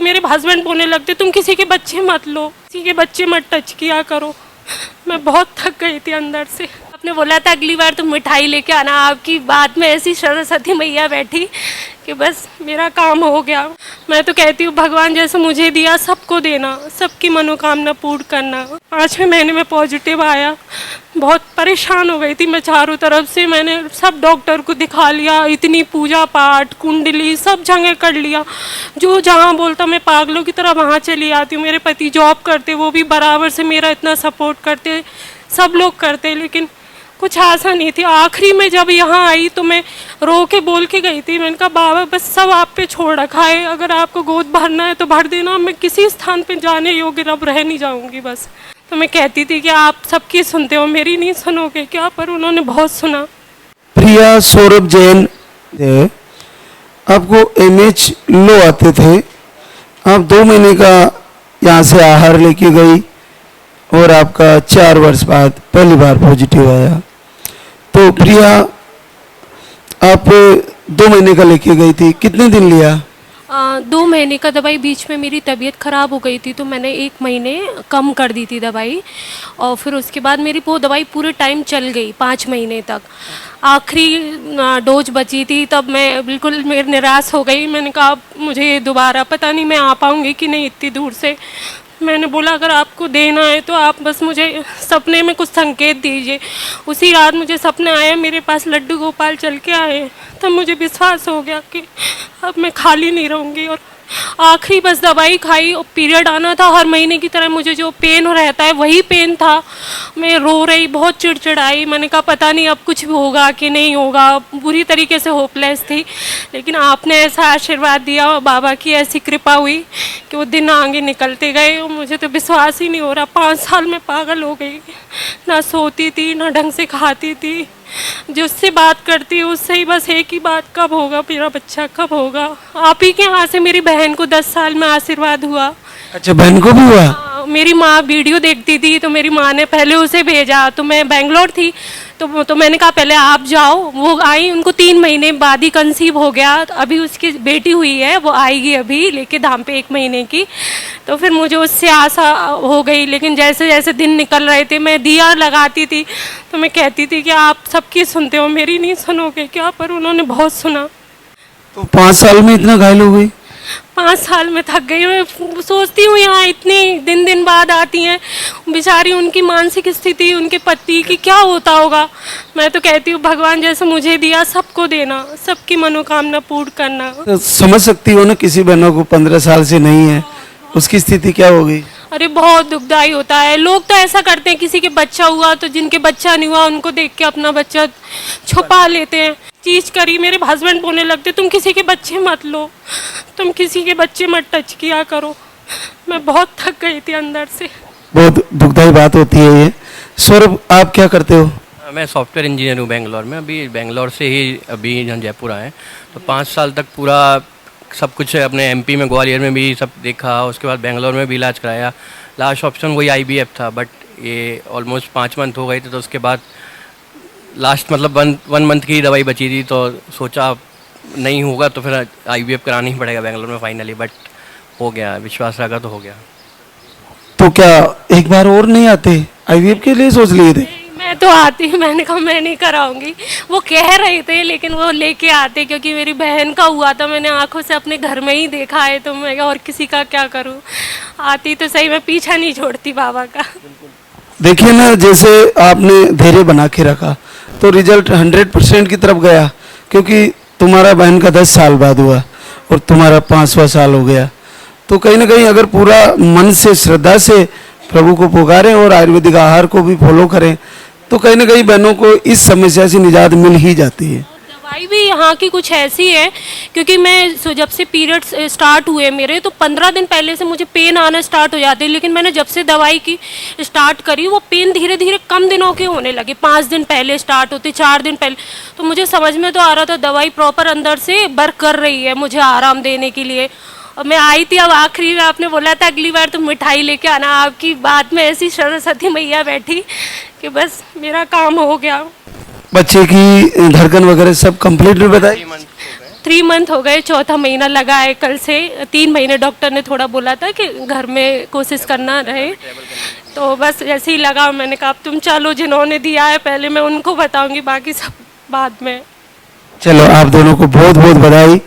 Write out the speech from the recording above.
मेरे हस्बैंड बोलने लगते तुम किसी के बच्चे मत लो, किसी के बच्चे मत टच किया करो। मैं बहुत थक गई थी अंदर से। आपने बोला था अगली बार तुम मिठाई लेके आना, आपकी बात में ऐसी सरस्वती मैया बैठी कि बस मेरा काम हो गया। मैं तो कहती हूँ भगवान जैसे मुझे दिया सबको देना, सबकी मनोकामना पूर्ण करना। 5वें महीने में पॉजिटिव आया, बहुत परेशान हो गई थी मैं चारों तरफ से। मैंने सब डॉक्टर को दिखा लिया, इतनी पूजा पाठ कुंडली सब जगह कर लिया, जो जहाँ बोलता मैं पागलों की तरह वहाँ चली आती हूँ। मेरे पति जॉब करते, वो भी बराबर से मेरा इतना सपोर्ट करते, सब लोग करते, लेकिन कुछ आशा नहीं थी। आखिरी में जब यहाँ आई तो मैं रो के बोल के गई थी, मैंने कहा बाबा बस सब आप पे छोड़ रखा है, अगर आपको गोद भरना है तो भर देना, मैं किसी स्थान पे जाने योग्य अब रह नहीं जाऊंगी बस। तो मैं कहती थी कि आप सबकी सुनते हो, मेरी नहीं सुनोगे क्या, पर उन्होंने बहुत सुना। प्रिया सौरभ जैन, आपको एमएच लो आते थे, आप 2 महीने का यहाँ से आहार लेके गई और आपका 4 वर्ष बाद पहली बार पॉजिटिव आया। तो प्रिया आप 2 महीने का लेके गई थी, कितने दिन लिया? 2 महीने का दवाई, बीच में मेरी तबीयत ख़राब हो गई थी तो मैंने 1 महीने कम कर दी थी दवाई, और फिर उसके बाद मेरी वो दवाई पूरे टाइम चल गई 5 महीने तक। आखिरी डोज बची थी तब मैं बिल्कुल मेरे निराश हो गई। मैंने कहा मुझे दोबारा पता नहीं मैं आ पाऊँगी कि नहीं इतनी दूर से। मैंने बोला अगर आपको देना है तो आप बस मुझे सपने में कुछ संकेत दीजिए। उसी रात मुझे सपने आए, मेरे पास लड्डू गोपाल चल के आए, तब मुझे विश्वास हो गया कि अब मैं खाली नहीं रहूँगी। और आखिरी बस दवाई खाई और पीरियड आना था, हर महीने की तरह मुझे जो पेन रहता है वही पेन था। मैं रो रही, बहुत चिड़चिड़ाई, मैंने कहा पता नहीं अब कुछ भी होगा कि नहीं होगा, बुरी तरीके से होपलेस थी। लेकिन आपने ऐसा आशीर्वाद दिया, बाबा की ऐसी कृपा हुई कि वो दिन आगे निकलते गए और मुझे तो विश्वास ही नहीं हो रहा। 5 साल में पागल हो गई, ना सोती थी ना ढंग से खाती थी, जिससे बात करती हूँ उससे ही बस एक ही बात, कब होगा मेरा बच्चा, कब होगा। आप ही के यहाँ से मेरी बहन को 10 साल में आशीर्वाद हुआ। अच्छा, बहन को भी हुआ? मेरी माँ वीडियो देखती थी तो मेरी माँ ने पहले उसे भेजा, तो मैं बेंगलोर थी तो मैंने कहा पहले आप जाओ। वो आई, उनको 3 महीने बाद ही कंसीव हो गया। अभी उसकी बेटी हुई है, वो आएगी अभी लेके धाम पे 1 महीने की। तो फिर मुझे उससे आशा हो गई, लेकिन जैसे जैसे दिन निकल रहे थे मैं दिया लगाती थी तो मैं कहती थी कि आप सबकी सुनते हो, मेरी नहीं सुनोगे क्या, पर उन्होंने बहुत सुना। तो 5 साल में इतना घायल हो गई? 5 साल में थक गई। मैं सोचती हूँ यहाँ इतने दिन बाद आती हैं बेचारी, उनकी मानसिक स्थिति उनके पति की क्या होता होगा। मैं तो कहती हूँ भगवान जैसे मुझे दिया सबको देना, सबकी मनोकामना पूर्ण करना। तो समझ सकती हो ना, किसी बहनों को 15 साल से नहीं है, उसकी स्थिति क्या हो गई? अरे बहुत दुखदाई होता है। लोग तो ऐसा करते हैं किसी के बच्चा हुआ तो जिनके बच्चा नहीं हुआ उनको देख के अपना बच्चा छुपा लेते हैं। चीज करी, मेरे हस्बैंड बोलने लगते तुम किसी के बच्चे मत लो, तुम किसी के बच्चे मत टच किया करो। मैं बहुत थक गई थी अंदर से। बहुत दुखदाई बात होती है ये। सौरभ, आप क्या करते हो? मैं सॉफ्टवेयर इंजीनियर हूँ बेंगलोर में। अभी बेंगलोर से ही अभी यहाँ जयपुर आए, तो 5 साल तक पूरा सब कुछ अपने एमपी में ग्वालियर में भी सब देखा, उसके बाद बेंगलोर में भी इलाज कराया। लास्ट ऑप्शन वही आईवीएफ था, बट ये ऑलमोस्ट 5 मंथ हो गए थे। तो उसके बाद लास्ट मतलब 1 मंथ की दवाई बची थी, तो सोचा नहीं होगा तो फिर आईवीएफ कराना ही पड़ेगा बेंगलोर में फाइनली। बट हो गया, विश्वास रखा तो हो गया। तो क्या एक बार और नहीं आते? आईवीएफ के लिए सोच लिए थे? मैं तो आती, मैंने कहा मैं नहीं कराऊंगी। वो कह रहे थे लेकिन वो लेके आते, क्योंकि मेरी बहन का हुआ था, मैंने आंखों से अपने घर में ही देखा है, तो मैं और किसी का क्या करूं। आती तो सही, मैं पीछा नहीं छोड़ती बाबा का। देखिए ना, जैसे आपने धैर्य बना के रखा तो रिजल्ट 100% की तरफ गया, क्योंकि तुम्हारा बहन का 10 साल बाद हुआ और तुम्हारा 5वां साल हो गया। तो कहीं ना कहीं अगर पूरा मन से श्रद्धा से प्रभु को पुकारें और आयुर्वेदिक आहार को भी फॉलो करें तो कहीं ना कहीं बहनों को इस समस्या से निजात मिल ही जाती है। दवाई भी यहाँ की कुछ ऐसी है, क्योंकि मैं जब से पीरियड्स स्टार्ट हुए मेरे, तो 15 दिन पहले से मुझे पेन आना स्टार्ट हो जाते, लेकिन मैंने जब से दवाई की स्टार्ट करी वो पेन धीरे धीरे कम दिनों के होने लगे। 5 दिन पहले स्टार्ट होते, 4 दिन पहले। तो मुझे समझ में तो आ रहा था दवाई प्रॉपर अंदर से वर्क कर रही है मुझे आराम देने के लिए। और मैं आई थी, अब आखिरी में आपने बोला था अगली बार तुम मिठाई लेके आना, आपकी बात में ऐसी सरस्वती मैया बैठी कि बस मेरा काम हो गया। बच्चे की धड़कन वगैरह सब कंप्लीट बताई? 3 मंथ हो गए, चौथा महीना लगा है कल से। 3 महीने डॉक्टर ने थोड़ा बोला था कि घर में कोशिश करना रहे, तो बस जैसे ही लगा मैंने कहा अब तुम चलो, जिन्होंने दिया है पहले मैं उनको बताऊंगी, बाकी सब बाद में। चलो, आप दोनों को बहुत बहुत बधाई।